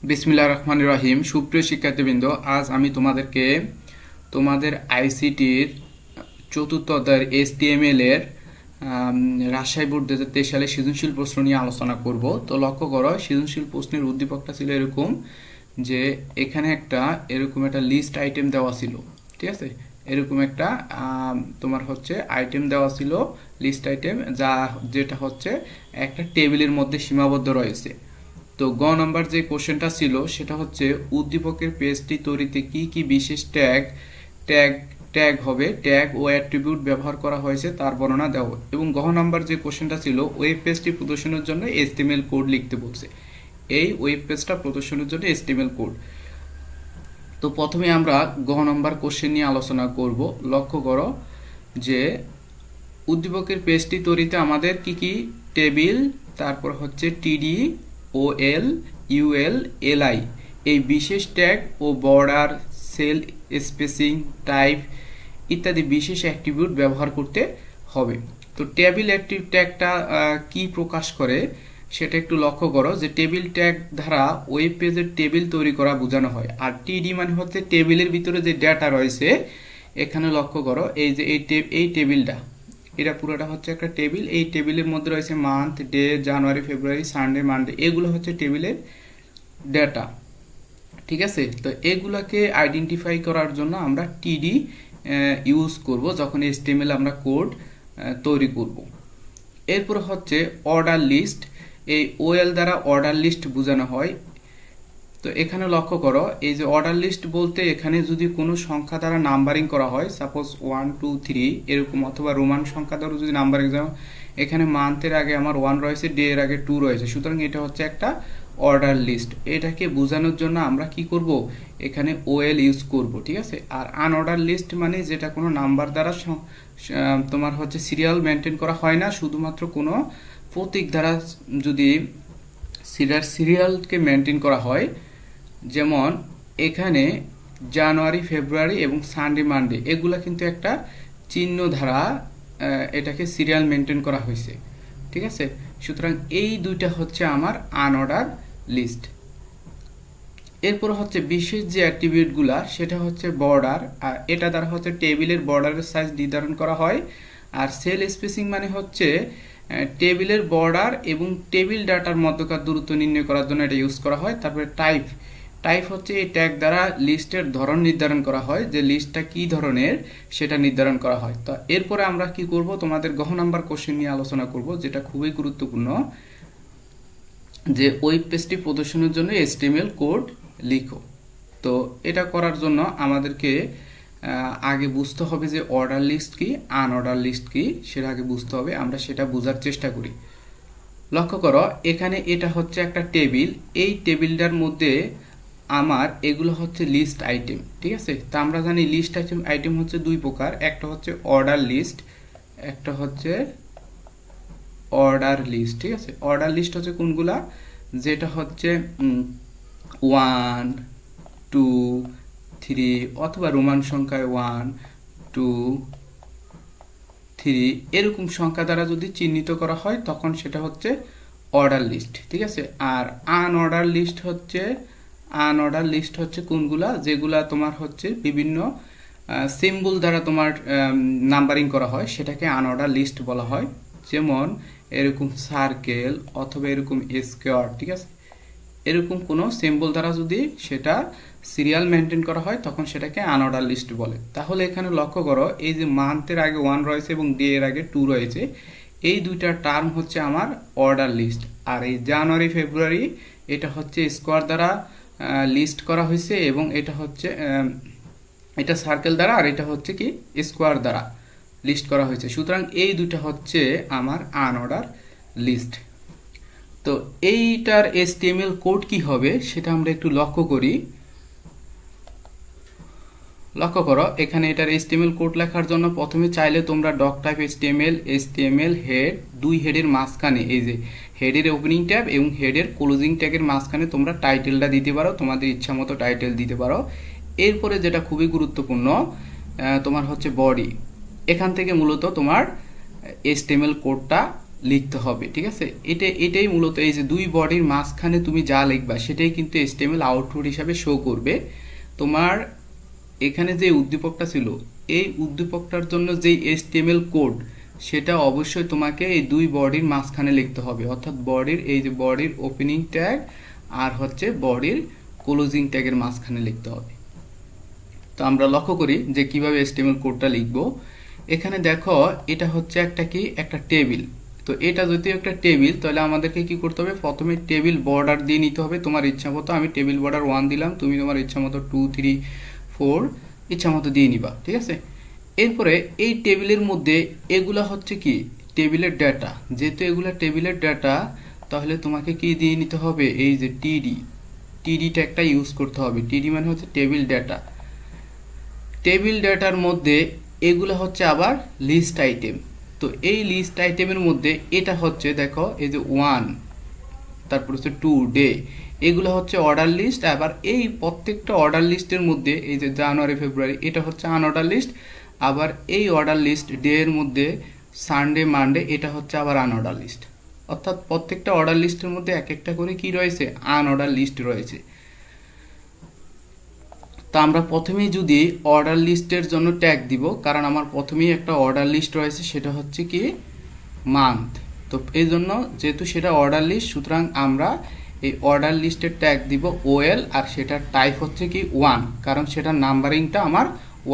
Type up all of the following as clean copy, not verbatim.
বিসমিল্লাহির রহমানির রহিম। সুপ্রিয় শিক্ষার্থীবৃন্দ, আজ আমি তোমাদেরকে তোমাদের আইসিটির চতুর্থ অধ্যায়ের HTML এর রাজশাহী বোর্ড 2023 সালে সৃজনশীল প্রশ্ন নিয়ে আলোচনা করব। তো লক্ষ্য করো, সৃজনশীল প্রশ্নের উদ্দীপকটা ছিল এরকম যে এখানে এরকম একটা লিস্ট আইটেম দেওয়া ছিল, ঠিক আছে। এরকম একটা তোমার হচ্ছে আইটেম দেওয়া ছিল, লিস্ট আইটেম, যেটা হচ্ছে একটা টেবিলের মধ্যে সীমাবদ্ধ রয়েছে। তো গ নাম্বার যে কোশ্চেনটা ছিল সেটা হচ্ছে উদ্দীপকের পেজটি তৈরিতে কি কি বিশেষ ট্যাগ হবে, ট্যাগ ও অ্যাট্রিবিউট ব্যবহার করা হয়েছে তার বর্ণনা দাও। এবং গ নাম্বার যে কোশ্চেনটা ছিল ওয়েব পেজটি প্রদর্শনের জন্য HTML কোড লিখতে বলছে। এই ওয়েব পেজটা প্রদর্শনের জন্য HTML কোড। তো প্রথমে আমরা গ নাম্বার কোশ্চেন নিয়ে আলোচনা করব। লক্ষ্য করো যে উদ্দীপকের পেজটি তৈরিতে আমাদের কি কি টেবিল, তারপর হচ্ছে টিডি, OL, UL, LI এই বিশেষ ট্যাগ ও বর্ডার, সেল স্পেসিং, টাইপ ইত্যাদি বিশেষ অ্যাট্রিবিউট ব্যবহার করতে হবে। তো টেবিল অ্যাক্টিভ ট্যাগটা কি প্রকাশ করে সেটা একটু লক্ষ্য করো যে টেবিল ট্যাগ দ্বারা ওয়েব পেজের টেবিল তৈরি করা বোঝানো হয়। আর টিডি মানে হচ্ছে টেবিলের ভিতরে যে ডেটা রয়েছে। এখানে লক্ষ্য করো এই যে এই টেবিলটা, এটা পুরোটা হচ্ছে একটা টেবিল। এই টেবিলের মধ্যে রয়েছে মান্থ, ডে, জানুয়ারি, ফেব্রুয়ারি, সানডে, মানডে, এগুলো হচ্ছে টেবিলের ডেটা, ঠিক আছে। তো এগুলাকে আইডেন্টিফাই করার জন্য আমরা টিডি ইউজ করব যখন HTML আমরা কোড তৈরি করব। এরপর হচ্ছে অর্ডার লিস্ট। এই OL দ্বারা অর্ডার লিস্ট বোঝানো হয়। তো এখানে লক্ষ্য করো এই যে অর্ডার লিস্ট বলতে এখানে যদি কোনো সংখ্যা দ্বারা নাম্বারিং করা হয়, সাপোজ 1 2 3 এরকম, অথবা রোমান সংখ্যা দ্বারা যদি নাম্বারিং, যেমন এখানে মান্থের আগে আমার 1 রয়েছে, ডে এর আগে 2 রয়েছে, সুতরাং এটা হচ্ছে একটা অর্ডার লিস্ট। এটাকে বোঝানোর জন্য আমরা কি করব, এখানে OL ইউজ করব, ঠিক আছে। আর আনঅর্ডার লিস্ট মানে যেটা কোনো নাম্বার দ্বারা তোমার হচ্ছে সিরিয়াল মেনটেন করা হয় না, শুধুমাত্র কোনো প্রতীক দ্বারা যদি সিরিয়ালকে মেনটেন করা হয়। যেমন এখানে জানুয়ারি, ফেব্রুয়ারি এবং সানডে, মানডে এগুলা কিন্তু একটা চিহ্ন দ্বারা এটাকে সিরিয়াল মেনটেন করা হয়েছে, ঠিক আছে। সুতরাং এই দুইটা হচ্ছে আমার আনঅর্ডার লিস্ট। এরপর হচ্ছে বিশেষ যে অ্যাট্রিবিউটগুলা সেটা হচ্ছে বর্ডার, আর এটা দ্বারা হচ্ছে টেবিলের বর্ডারের সাইজ নির্ধারণ করা হয়। আর সেল স্পেসিং মানে হচ্ছে টেবিলের বর্ডার এবং টেবিল ডাটার মধ্যকার দূরত্ব নির্ণয় করার জন্য এটা ইউজ করা হয়। তারপরে টাইপ হচ্ছে এই ট্যাগ দ্বারা লিস্টের ধরন নির্ধারণ করা হয়, যে লিস্টটা কি ধরনের সেটা নির্ধারণ করা হয়। তো এরপরে আমরা কি করব, তোমাদের গ নাম্বার কোশ্চেন নিয়ে আলোচনা করব, যেটা খুবই গুরুত্বপূর্ণ, যে ওয়েব পেজটি প্রদর্শনের জন্য HTML কোড লিখো। তো এটা করার জন্য আমাদেরকে আগে বুঝতে হবে যে অর্ডার লিস্ট কি, আনঅর্ডার লিস্ট কি, সেটা আগে বুঝতে হবে। আমরা সেটা বোঝার চেষ্টা করি। লক্ষ্য করো এখানে এটা হচ্ছে একটা টেবিল। এই টেবিলটার মধ্যে আমার এগুলো হচ্ছে লিস্ট আইটেম, ঠিক আছে। তা আমরা জানি লিস্ট আইটেম হচ্ছে দুই প্রকার, একটা হচ্ছে অর্ডার লিস্ট, একটা হচ্ছে অর্ডার লিস্ট, ঠিক আছে। অর্ডার লিস্ট হচ্ছে কোনগুলা, যেটা হচ্ছে 1 2 3 অথবা রোমান সংখ্যায় 1 2 3 এরকম সংখ্যা দ্বারা যদি চিহ্নিত করা হয় তখন সেটা হচ্ছে অর্ডার লিস্ট, ঠিক আছে। আর আনঅর্ডার লিস্ট হচ্ছে কোনগুলা, যেগুলা তোমার হচ্ছে বিভিন্ন সিম্বল দ্বারা তোমার নাম্বারিং করা হয়, সেটাকে আনঅর্ডার লিস্ট বলা হয়। যেমন এরকম সার্কেল অথবা এরকম স্কোয়ার, ঠিক আছে। এরকম কোনো সিম্বল দ্বারা যদি সেটা সিরিয়াল মেনটেন করা হয় তখন সেটাকে আনঅর্ডার লিস্ট বলে। তাহলে এখানে লক্ষ্য করো এই যে মান্থের আগে 1 রয়েছে এবং ডে এর আগে 2 রয়েছে, এই দুইটা টার্ম হচ্ছে আমার অর্ডার লিস্ট। আর এই জানুয়ারি, ফেব্রুয়ারি এটা হচ্ছে স্কোয়ার দ্বারা লিস্ট করা হয়েছে, এবং এটা হচ্ছে এটা সার্কেল দ্বারা, আর এটা হচ্ছে কি স্কোয়ার দ্বারা লিস্ট করা হয়েছে। সুতরাং এই দুইটা হচ্ছে আমার আনঅর্ডার লিস্ট। তো এইটার HTML কোড কি হবে সেটা আমরা একটু লক্ষ্য করি। লক্ষ্য করো এখানে এটার HTML কোড লেখার জন্য প্রথমে চাইলে তোমরা ডক টাইপ HTML হেড, দুই হেডের মাঝখানে এই যে হেডের ওপেনিং ট্যাব এবং হেডের ক্লোজিং ট্যাগের মাঝখানে তোমরা টাইটেলটা দিতে পারো, তোমাদের ইচ্ছা মতো টাইটেল দিতে পারো। এরপরে যেটা খুবই গুরুত্বপূর্ণ তোমার হচ্ছে বডি। এখান থেকে মূলত তোমার HTML কোডটা লিখতে হবে, ঠিক আছে। এটাই মূলত এই যে দুই বডির মাঝখানে তুমি যা লিখবা সেটাই কিন্তু HTML আউটপুট হিসাবে শো করবে। তোমার এখানে যে উদ্দীপকটা ছিল এই উদ্দীপকটার জন্য যে HTML কোড সেটা অবশ্যই তোমাকে এই দুই বডির মাঝখানে লিখতে হবে, অর্থাৎ বডির এই যে বডির ওপেনিং ট্যাগ আর হচ্ছে বডির ক্লোজিং ট্যাগের মাঝখানে লিখতে হবে। তো আমরা লক্ষ্য করি যে কিভাবে HTML কোডটা লিখব। এখানে দেখো এটা হচ্ছে একটা টেবিল। তো এটা যদি একটা টেবিল তাহলে আমাদেরকে কি করতে হবে, প্রথমে টেবিল বর্ডার দিয়ে নিতে হবে তোমার ইচ্ছা মতো। আমি টেবিল বর্ডার 1 দিলাম, তুমি তোমার ইচ্ছা মতো 2 3 4 ইচ্ছা মতো দিয়ে নিবা, ঠিক আছে। এরপরে এই টেবিলের মধ্যে এগুলা হচ্ছে কি টেবিলের ডেটা, যেহেতু এগুলা টেবিলের ডেটা তাহলে তোমাকে কি দিয়ে নিতে হবে, এই যে টিডি ট্যাগটা ইউজ করতে হবে। টিডি মানে হচ্ছে টেবিল ডেটা। টেবিল ডেটার মধ্যে এগুলো হচ্ছে আবার লিস্ট আইটেম। তো এই লিস্ট আইটেমের মধ্যে এটা হচ্ছে দেখো এই যে 1, তারপর হচ্ছে 2 ডে, এগুলো হচ্ছে অর্ডার লিস্ট। আবার এই প্রত্যেকটা অর্ডার লিস্টের মধ্যে এই যে জানুয়ারি ফেব্রুয়ারি এটা হচ্ছে আনঅর্ডার লিস্ট। আবার এই অর্ডার লিস্ট ডে এর মধ্যে সানডে মানডে এটা হচ্ছে আবার আনঅর্ডার লিস্ট। অর্থাৎ প্রত্যেকটা অর্ডার লিস্টের মধ্যে এক একটা করে কি রয়েছে, আনঅর্ডার লিস্ট রয়েছে। তো আমরা প্রথমেই যদি অর্ডার লিস্টের জন্য ট্যাগ দিব, কারণ আমার প্রথমেই একটা অর্ডার লিস্ট রয়েছে সেটা হচ্ছে কি মান্থ। তো এই জন্য যেহেতু সেটা অর্ডার লিস্ট সুতরাং আমরা এই অর্ডার লিস্টের ট্যাগ দিব OL, আর সেটার টাইপ হচ্ছে কি 1, কারণ সেটার নাম্বারিংটা আমার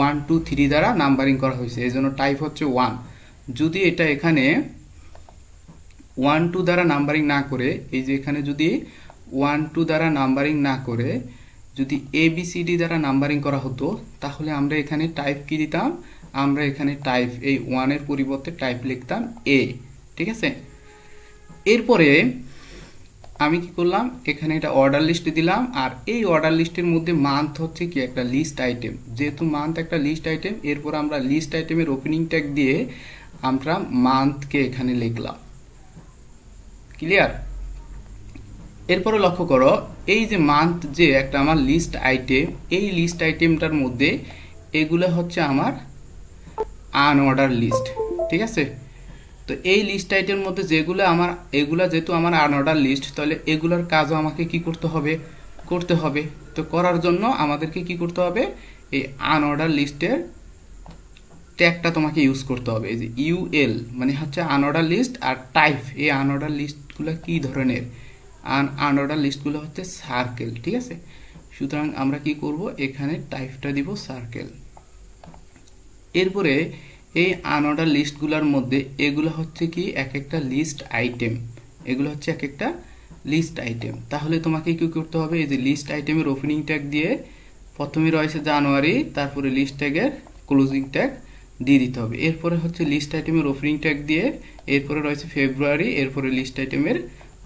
1 2 3 দ্বারা নাম্বারিং করা হয়েছে, এই জন্য টাইপ হচ্ছে 1। যদি এটা এখানে 1 2 দ্বারা নাম্বারিং না করে, এই যে এখানে যদি 1 2 দ্বারা নাম্বারিং না করে যদি ABCD দ্বারা নাম্বারিং করা হতো তাহলে আমরা এখানে টাইপ কি দিতাম, আমরা এখানে টাইপ এই 1 এর পরিবর্তে টাইপ লিখতাম A, ঠিক আছে। এরপরে আমি কি করলাম, এখানে এটা অর্ডার লিস্ট দিলাম, আর এই অর্ডার লিস্টের মধ্যে মান্থ হচ্ছে কি একটা লিস্ট আইটেম। যেহেতু মান্থ একটা লিস্ট আইটেম, এরপর আমরা লিস্ট আইটেমের ওপেনিং ট্যাগ দিয়ে আমরা মান্থকে এখানে লিখলাম। ক্লিয়ার? এরপরে লক্ষ্য করো এই যে মান্থ যে একটা আমার লিস্ট আইটেম, এই লিস্ট আইটেমটার মধ্যে এগুলো হচ্ছে আমার আনঅর্ডার লিস্ট, ঠিক আছে। তো এই লিস্ট আইটেমের মধ্যে যেগুলো আমার এগুলা যেহেতু আমার আনঅর্ডার লিস্ট তাহলে এগুলোর কাজও আমাকে কি করতে হবে। তো করার জন্য আমাদেরকে কি করতে হবে, এই আনঅর্ডার লিস্টের ট্যাগটা তোমাকে ইউজ করতে হবে। এই যে UL মানে হচ্ছে আনঅর্ডার লিস্ট, আর টাইপ এই আনঅর্ডার লিস্টগুলো কি ধরনের, আনঅর্ডার লিস্টগুলো হচ্ছে সার্কেল, ঠিক আছে। সুতরাং আমরা কি করব, এখানে টাইপটা দিব সার্কেল। এরপরে এই আনঅর্ডার লিস্টগুলোর মধ্যে এগুলো হচ্ছে কি এক একটা লিস্ট আইটেম, এগুলো হচ্ছে এক একটা লিস্ট আইটেম। তাহলে তোমাকে কি করতে হবে, এই যে লিস্ট আইটেমের ওপেনিং ট্যাগ দিয়ে প্রথমে রয়েছে জানুয়ারি, তারপরে লিস্ট ট্যাগের ক্লোজিং ট্যাগ দিয়ে দিতে হবে। এরপরে হচ্ছে লিস্ট আইটেমের ওপেনিং ট্যাগ দিয়ে, এরপরে রয়েছে ফেব্রুয়ারি, এরপরে লিস্ট আইটেমের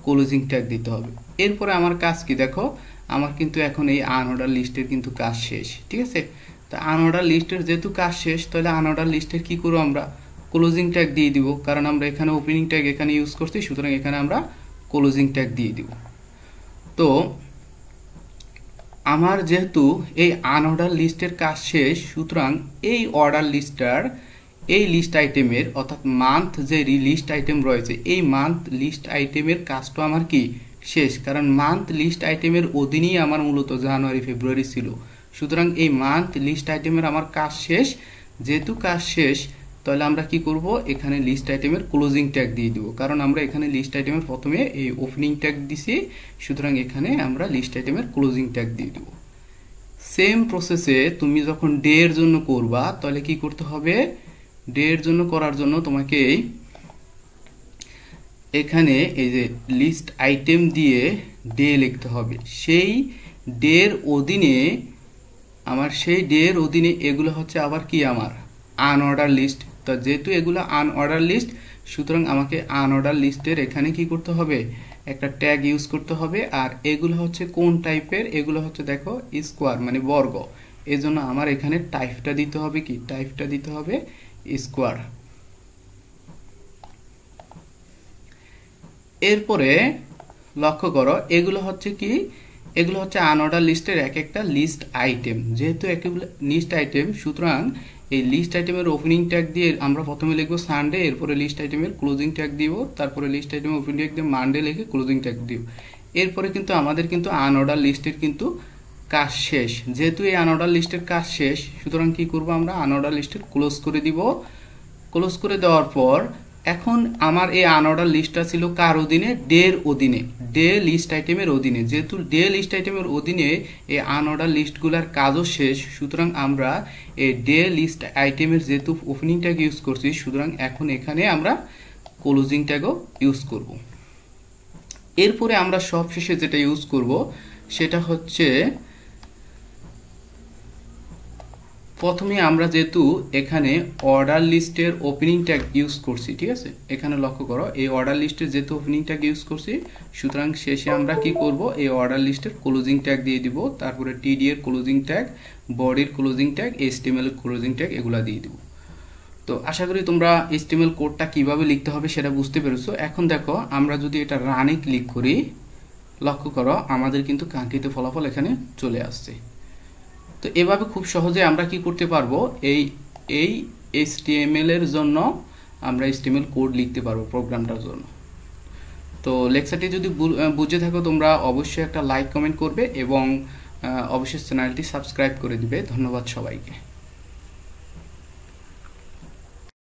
ক্লোজিং ট্যাগ দিতে হবে। এরপরে আমার কাজ কি দেখো, আমার কিন্তু এখন এই আনঅর্ডার লিস্টের কিন্তু কাজ শেষ, ঠিক আছে। তো আনঅর্ডার লিস্টের যেহেতু কাজ শেষ তাহলে আনঅর্ডার লিস্টের কি করব, আমরা ক্লোজিং ট্যাগ দিয়ে দিব, কারণ আমরা এখানে ওপেনিং ট্যাগ এখানে ইউজ করছি, সুতরাং এখানে আমরা ক্লোজিং ট্যাগ দিয়ে দিব। তো আমার যেহেতু এই আনঅর্ডার লিস্টের কাজ শেষ সুতরাং এই অর্ডার লিস্টার এই লিস্ট আইটেমের অর্থাৎ মান্থ যে লিস্ট আইটেম রয়েছে এই মান্থ লিস্ট আইটেমের কাজটা আমার কি শেষ, কারণ মান্থ লিস্ট আইটেমের অধীনেই আমার মূলত জানুয়ারি ফেব্রুয়ারি ছিল। সুতরাং এই মান্থ লিস্ট আইটেমের আমার কাজ শেষ, যেহেতু কাজ শেষ তাহলে আমরা কি করব, এখানে লিস্ট আইটেমের ক্লোজিং ট্যাগ দিয়ে দিব, কারণ আমরা এখানে লিস্ট আইটেমের প্রথমে এই ওপেনিং ট্যাগ দিছি, সুতরাং এখানে আমরা লিস্ট আইটেমের ক্লোজিং ট্যাগ দিয়ে দিব। সেম প্রসেসে তুমি যখন ডে এর জন্য করবা তাহলে কি করতে হবে, ডে এর জন্য করার জন্য তোমাকে এখানে এই যে লিস্ট আইটেম দিয়ে ডে লিখতে হবে। সেই ডে এর অধীনে এগুলো হচ্ছে আবার কি আমার আনঅর্ডার লিস্ট। তো যেহেতু এগুলো আনঅর্ডার লিস্ট সুতরাং আমাকে আনঅর্ডার লিস্টের এখানে কি করতে হবে, একটা ট্যাগ ইউজ করতে হবে। আর এগুলো হচ্ছে কোন টাইপের, এগুলো হচ্ছে দেখো স্কোয়ার মানে বর্গ, এজন্য আমার এখানে টাইপটা দিতে হবে কি, টাইপটা দিতে হবে স্কোয়ার। এরপরে লক্ষ্য করো এগুলো হচ্ছে কি, এগুলো হচ্ছে আনঅর্ডার লিস্টের এক একটা লিস্ট আইটেম। যেহেতু লিস্ট আইটেম সুতরাং এই লিস্ট আইটেমের ওপেনিং ট্যাগ দিয়ে আমরা প্রথমে লিখবো সানডে, এরপরে লিস্ট আইটেমের ক্লোজিং ট্যাগ দিব, তারপরে লিস্ট আইটেমের ওপেনিং ট্যাগ দিয়ে মানডে লিখে ক্লোজিং ট্যাগ দিব। এরপরে কিন্তু আমাদের কিন্তু আনঅর্ডার লিস্টের কিন্তু কাজ শেষ। যেহেতু এই আনঅর্ডার লিস্টের কাজ শেষ, সুতরাং কি করব আমরা আনঅর্ডার লিস্টের ক্লোজ করে দিব। ক্লোজ করে দেওয়ার পর এখন আমার এই আনঅর্ডার লিস্টটা ছিল কার অধীনে? ডের অধীনে, ডে লিস্ট আইটেমের অধীনে। যেহেতু ডে লিস্ট আইটেমের অধীনে এই আনঅর্ডার লিস্টগুলোর কাজও শেষ, সুতরাং আমরা এই ডে লিস্ট আইটেমের যেহেতু ওপেনিং ট্যাগ ইউজ করছি, সুতরাং এখন এখানে আমরা ক্লোজিং ট্যাগও ইউজ করব। এরপরে আমরা সবশেষে যেটা ইউজ করব সেটা হচ্ছে, প্রথমে আমরা যেহেতু এখানে অর্ডার লিস্টের ওপেনিং ট্যাগ ইউজ করছি, ঠিক আছে, এখানে লক্ষ্য করো এই অর্ডার লিস্টের যেহেতু ওপেনিং ট্যাগ ইউজ করছি, সুতরাং শেষে আমরা কি করব এই অর্ডার লিস্টের ক্লোজিং ট্যাগ দিয়ে দিব, তারপরে টিডি এর ক্লোজিং ট্যাগ, বডির ক্লোজিং ট্যাগ, এইচটিএমএল এর ক্লোজিং ট্যাগ এগুলা দিয়ে দিব। তো আশা করি তোমরা এইচটিএমএল কোডটা কিভাবে লিখতে হবে সেটা বুঝতে পেরেছো। এখন দেখো আমরা যদি এটা রানে ক্লিক করি, লক্ষ্য করো আমাদের কিন্তু কাঙ্ক্ষিত ফলাফল এখানে চলে আসছে। তো এভাবে খুব সহজে আমরা কি করতে পারবো, এই এইচটিএমএল এর জন্য আমরা এইচটিএমএল কোড লিখতে পারবো প্রোগ্রামটার জন্য। তো লেকচারটি যদি বুঝে থাকো তোমরা অবশ্যই একটা লাইক কমেন্ট করবে এবং অবশ্যই চ্যানেলটি সাবস্ক্রাইব করে দিবে। ধন্যবাদ সবাইকে।